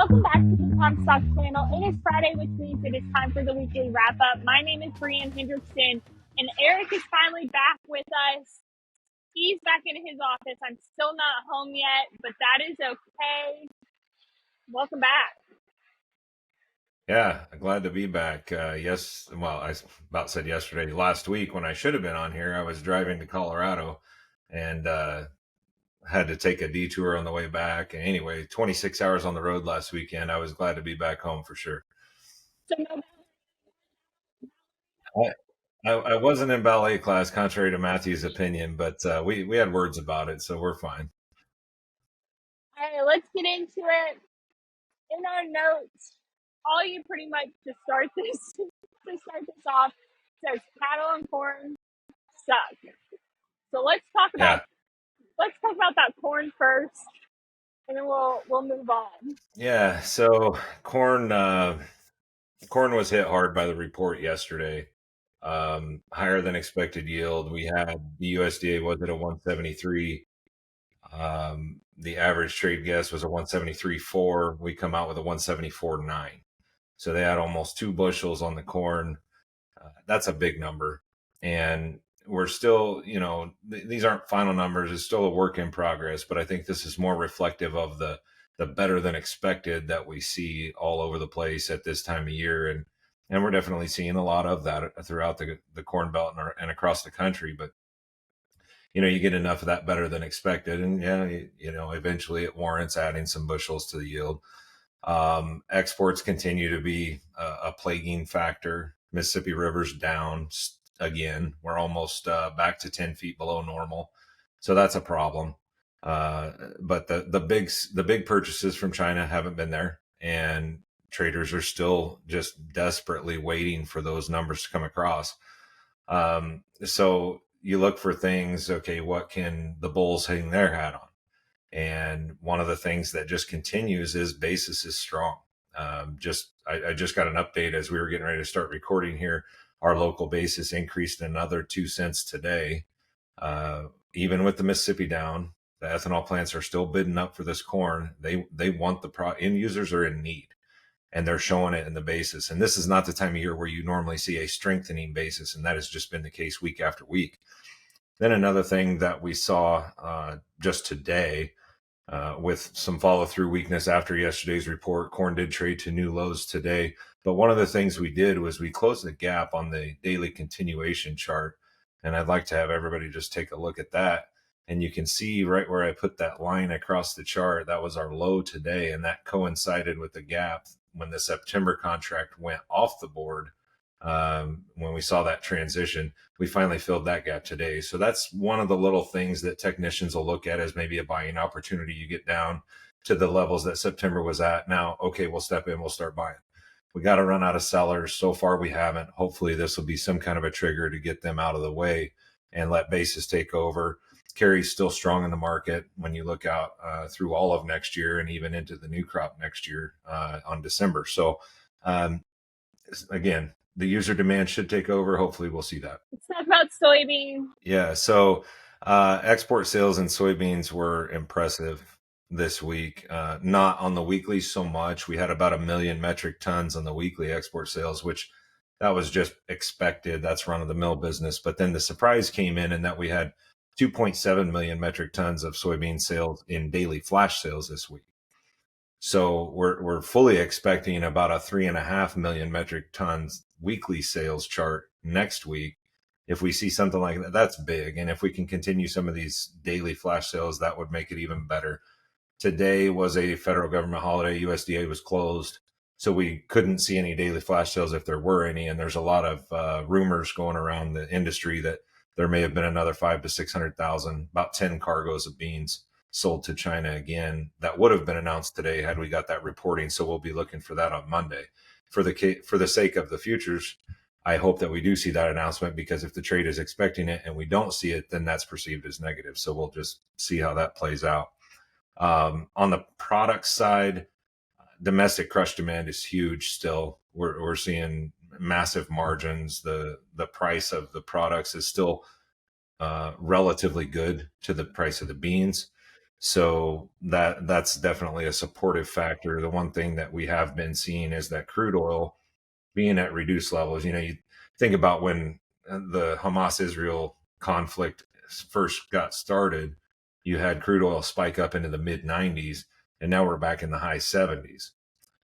Welcome back to the Comstock channel. It is Friday, which means it is time for the weekly wrap up. My name is Brianne Hendrickson, and Eric is finally back with us. He's back in his office. I'm still not home yet, but that is okay. Welcome back. Yeah, glad to be back. I about said yesterday, last week when I should have been on here, I was driving to Colorado and had to take a detour on the way back. And anyway, 26 hours on the road last weekend. I was glad to be back home for sure. So, no, I wasn't in ballet class, contrary to Matthew's opinion, but we had words about it, so we're fine. all right, let's get into it. In our notes, all you pretty much to start this off says cattle and corn suck. So let's talk Yeah, about that corn first, and then we'll move on. yeah. So corn was hit hard by the report yesterday. Higher than expected yield. We had the USDA was at a 173. The average trade guess was a 173.4. We come out with a 174.9. So they had almost 2 bushels on the corn. That's a big number. And we're still, these aren't final numbers. It's still a work in progress, but I think this is more reflective of the better than expected that we see all over the place at this time of year. And we're definitely seeing a lot of that throughout the Corn Belt and across the country. But you get enough of that better than expected, and eventually it warrants adding some bushels to the yield. Exports continue to be a plaguing factor. Mississippi River's down again. We're almost back to 10 feet below normal, so that's a problem. But the big purchases from China haven't been there, and traders are still just desperately waiting for those numbers to come across. So you look for things. Okay, what can the bulls hang their hat on? And one of the things that just continues is basis is strong. I just got an update as we were getting ready to start recording here. Our local basis increased another 2 cents today. Even with the Mississippi down, the ethanol plants are still bidding up for this corn. They want end users are in need, and they're showing it in the basis. And this is not the time of year where you normally see a strengthening basis, and that has just been the case week after week. Then another thing that we saw just today, with some follow through weakness after yesterday's report, corn did trade to new lows today. But one of the things we did was we closed the gap on the daily continuation chart. And I'd like to have everybody just take a look at that. And you can see right where I put that line across the chart, that was our low today. And that coincided with the gap when the September contract went off the board. When we saw that transition, we finally filled that gap today. So that's one of the little things that technicians will look at as maybe a buying opportunity. You get down to the levels that September was at. Now, okay, we'll step in, we'll start buying. We got to run out of sellers. So far, we haven't. Hopefully, this will be some kind of a trigger to get them out of the way and let basis take over. Carry's still strong in the market when you look out through all of next year and even into the new crop next year on December. So, again, the user demand should take over. Hopefully we'll see that. Let's talk about soybean. Yeah. So export sales in soybeans were impressive this week. Not on the weekly so much. We had about 1 million metric tons on the weekly export sales, which that was just expected. That's run of the mill business. But then the surprise came in that we had 2.7 million metric tons of soybean sales in daily flash sales this week. So we're fully expecting about a 3.5 million metric tons weekly sales chart next week. If we see something like that, that's big. And if we can continue some of these daily flash sales, that would make it even better. Today was a federal government holiday. USDA was closed, so we couldn't see any daily flash sales if there were any. And there's a lot of rumors going around the industry that there may have been another 500,000 to 600,000, about 10 cargoes of beans sold to China again. That would have been announced today had we got that reporting. So we'll be looking for that on Monday. For the sake of the futures, I hope that we do see that announcement, because if the trade is expecting it and we don't see it, then that's perceived as negative. So we'll just see how that plays out. On the product side, domestic crush demand is huge still. We're seeing massive margins. The price of the products is still relatively good to the price of the beans. So that's definitely a supportive factor. The one thing that we have been seeing is that crude oil being at reduced levels. You think about when the Hamas Israel conflict first got started, you had crude oil spike up into the mid 90s, and now we're back in the high 70s.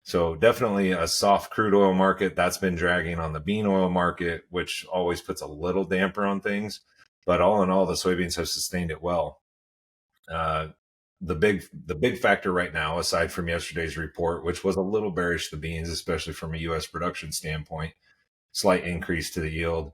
So definitely a soft crude oil market that's been dragging on the bean oil market, which always puts a little damper on things. But all in all, the soybeans have sustained it well. Uh, the big factor right now, aside from yesterday's report, which was a little bearish the beans, especially from a U.S. production standpoint, slight increase to the yield,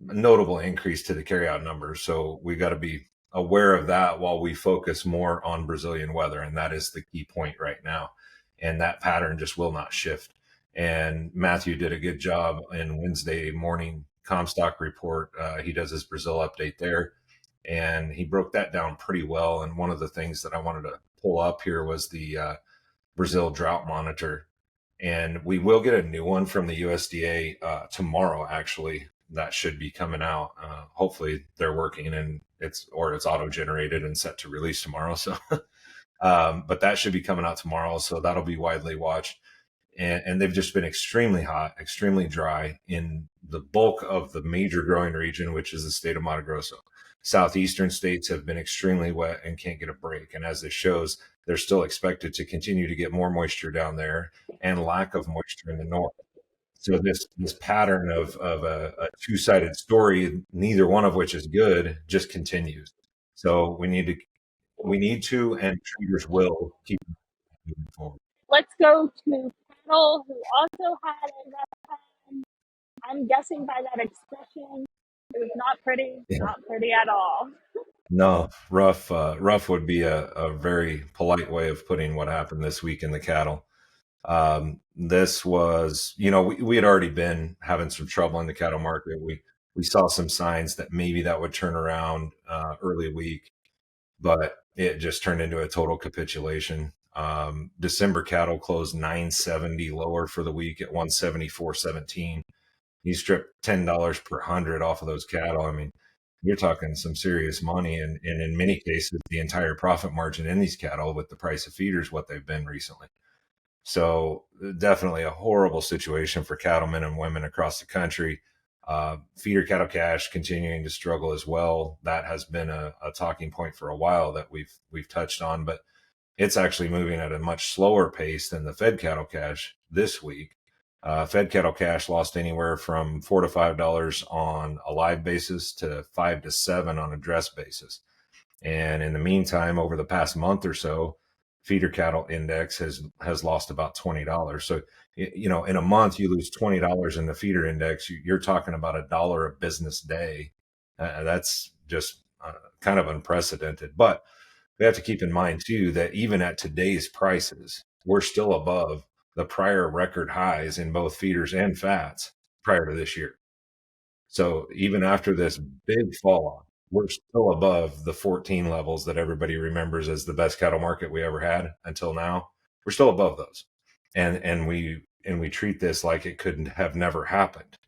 notable increase to the carryout numbers. So we got to be aware of that while we focus more on Brazilian weather, and that is the key point right now. And that pattern just will not shift. And Matthew did a good job in Wednesday morning Comstock report. He does his Brazil update there, and he broke that down pretty well. And one of the things that I wanted to pull up here was the Brazil drought monitor, and we will get a new one from the USDA tomorrow. Actually, that should be coming out. Hopefully, they're working and it's auto generated and set to release tomorrow. So, but that should be coming out tomorrow. So that'll be widely watched. And they've just been extremely hot, extremely dry in the bulk of the major growing region, which is the state of Mato Grosso. Southeastern states have been extremely wet and can't get a break. And as this shows, they're still expected to continue to get more moisture down there and lack of moisture in the north. So this pattern of a two-sided story, neither one of which is good, just continues. So we need to, and traders will keep moving forward. Let's go to cattle, who also had a rough time. I'm guessing by that expression, it was not pretty, Yeah. not pretty at all. No, rough would be a very polite way of putting what happened this week in the cattle. This was, we had already been having some trouble in the cattle market. We saw some signs that maybe that would turn around early week, but it just turned into a total capitulation. December cattle closed 970 lower for the week at 174.17. You strip $10 per hundred off of those cattle. I mean, you're talking some serious money, and in many cases, the entire profit margin in these cattle with the price of feeders what they've been recently. So definitely a horrible situation for cattlemen and women across the country. Feeder cattle cash continuing to struggle as well. That has been a talking point for a while that we've touched on, but it's actually moving at a much slower pace than the fed cattle cash this week. Fed cattle cash lost anywhere from $4 to $5 on a live basis to 5 to 7 on a dress basis. And in the meantime, over the past month or so, feeder cattle index has lost about $20. So, in a month, you lose $20 in the feeder index. You're talking about $1 a business day. That's just kind of unprecedented. But we have to keep in mind too that even at today's prices, we're still above the prior record highs in both feeders and fats prior to this year. So even after this big fall off, we're still above the 14 levels that everybody remembers as the best cattle market we ever had until now. We're still above those. And we treat this like it couldn't have never happened.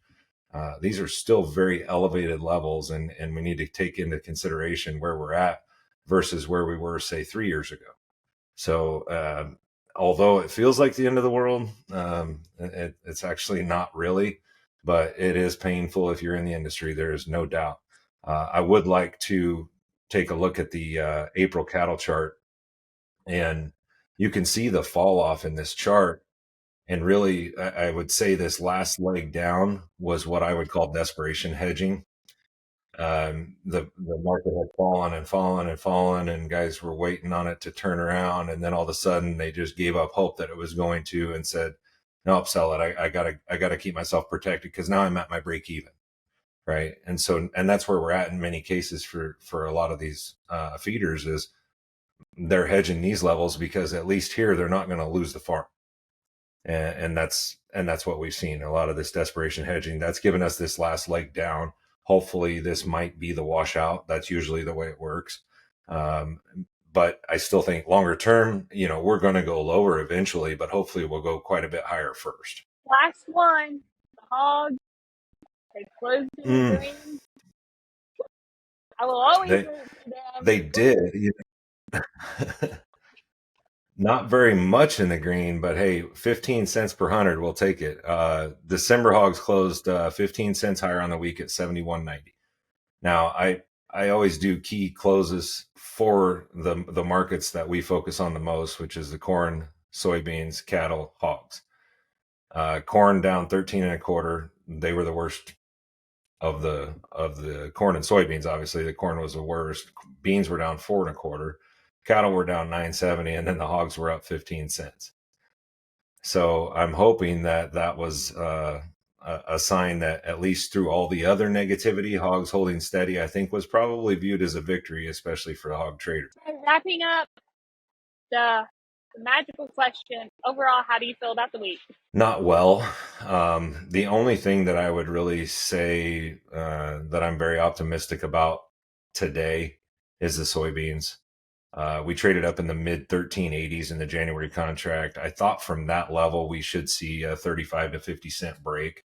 These are still very elevated levels, and we need to take into consideration where we're at versus where we were, say, 3 years ago. So, although it feels like the end of the world, it's actually not really, but it is painful if you're in the industry. There is no doubt. I would like to take a look at the April cattle chart, and you can see the fall off in this chart. And really, I would say this last leg down was what I would call desperation hedging. The market had fallen and fallen and fallen, and guys were waiting on it to turn around, and then all of a sudden they just gave up hope that it was going to, and said, "Nope, sell it. I gotta keep myself protected because now I'm at my break even." Right, and that's where we're at in many cases for a lot of these feeders is they're hedging these levels because at least here they're not going to lose the farm, and that's what we've seen, a lot of this desperation hedging that's given us this last leg down. Hopefully this might be the washout. That's usually the way it works. But I still think longer term, we're going to go lower eventually, but hopefully we'll go quite a bit higher first. Last one, the hogs. They closed in Mm, green. I will always they root for them. they did. Not very much in the green, but hey, 15 cents per hundred, we'll take it. December hogs closed 15 cents higher on the week at 71.90. Now, I always do key closes for the markets that we focus on the most, which is the corn, soybeans, cattle, hogs. Corn down 13 and a quarter. They were the worst of the corn and soybeans. Obviously, the corn was the worst. Beans were down 4 and a quarter. Cattle were down 9.70, and then the hogs were up 15 cents. So I'm hoping that was a sign that at least through all the other negativity, hogs holding steady, I think was probably viewed as a victory, especially for the hog traders. Wrapping up the magical question, overall, how do you feel about the week? Not well. The only thing that I would really say that I'm very optimistic about today is the soybeans. We traded up in the mid 1380s in the January contract. I thought from that level we should see a 35 to 50 cent break.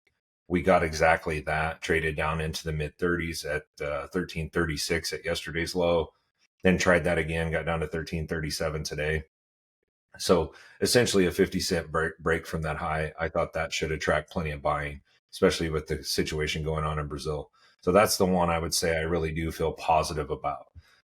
We got exactly that, traded down into the mid 30s at 1336 at yesterday's low, then tried that again, got down to 1337 today. So essentially a 50 cent break from that high. I thought that should attract plenty of buying, especially with the situation going on in Brazil. So that's the one I would say I really do feel positive about.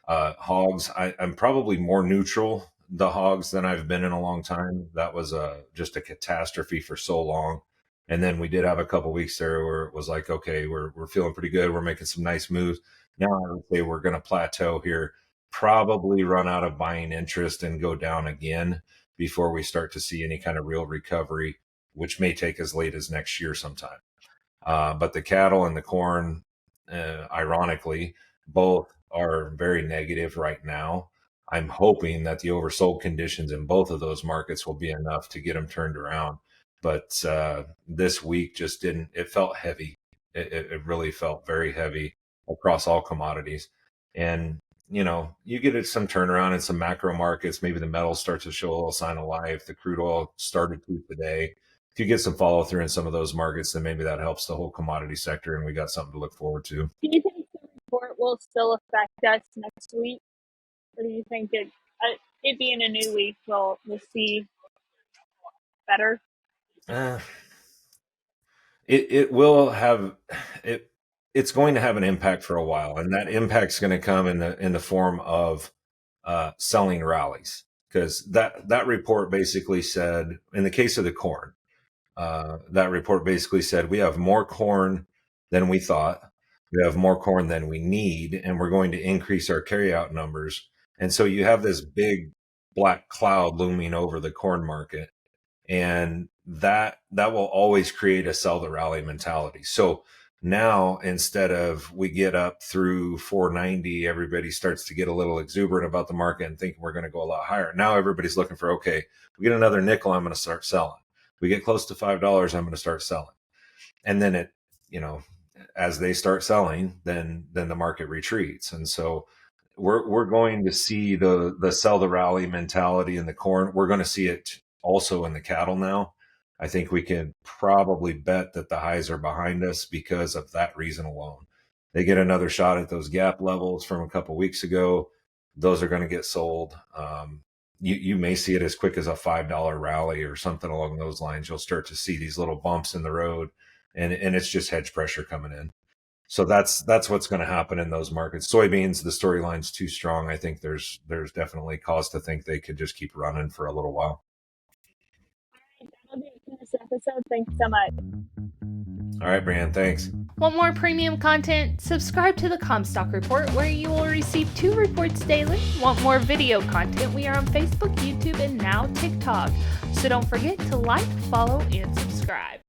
Hogs, I'm probably more neutral the hogs than I've been in a long time. That was just a catastrophe for so long. And then we did have a couple weeks there where it was like, okay, we're feeling pretty good. We're making some nice moves. Now I would say we're going to plateau here, probably run out of buying interest and go down again before we start to see any kind of real recovery, which may take as late as next year sometime. But the cattle and the corn, ironically, both are very negative right now. I'm hoping that the oversold conditions in both of those markets will be enough to get them turned around. But this week just didn't, it felt heavy. It really felt very heavy across all commodities. And, you know, you get some turnaround in some macro markets. Maybe the metals start to show a little sign of life. The crude oil started to today. If you get some follow through in some of those markets, then maybe that helps the whole commodity sector, and we got something to look forward to. Do you think the report will still affect us next week, or do you think it being a new week, we'll see better? It will have it. It's going to have an impact for a while, and that impact's going to come in the form of selling rallies, because that report basically said, in the case of the corn, that report basically said we have more corn than we thought, we have more corn than we need, and we're going to increase our carryout numbers. And so you have this big black cloud looming over the corn market, and that will always create a sell the rally mentality. So now, instead of we get up through 490, everybody starts to get a little exuberant about the market and thinking we're going to go a lot higher. Now everybody's looking for, okay, we get another nickel, I'm going to start selling. We get close to $5, I'm going to start selling. And then it, you know, as they start selling, then the market retreats. And so we're going to see the sell the rally mentality in the corn. We're going to see it also in the cattle now. I think we can probably bet that the highs are behind us because of that reason alone. They get another shot at those gap levels from a couple weeks ago. Those are going to get sold. You may see it as quick as a $5 rally or something along those lines. You'll start to see these little bumps in the road, and it's just hedge pressure coming in. So that's what's going to happen in those markets. Soybeans, the storyline's too strong. I think there's definitely cause to think they could just keep running for a little while. That'll be it for this episode. Thanks so much. All right, Brian, thanks. Want more premium content? Subscribe to the Comstock Report, where you will receive 2 reports daily. Want more video content? We are on Facebook, YouTube, and now TikTok. So don't forget to like, follow, and subscribe.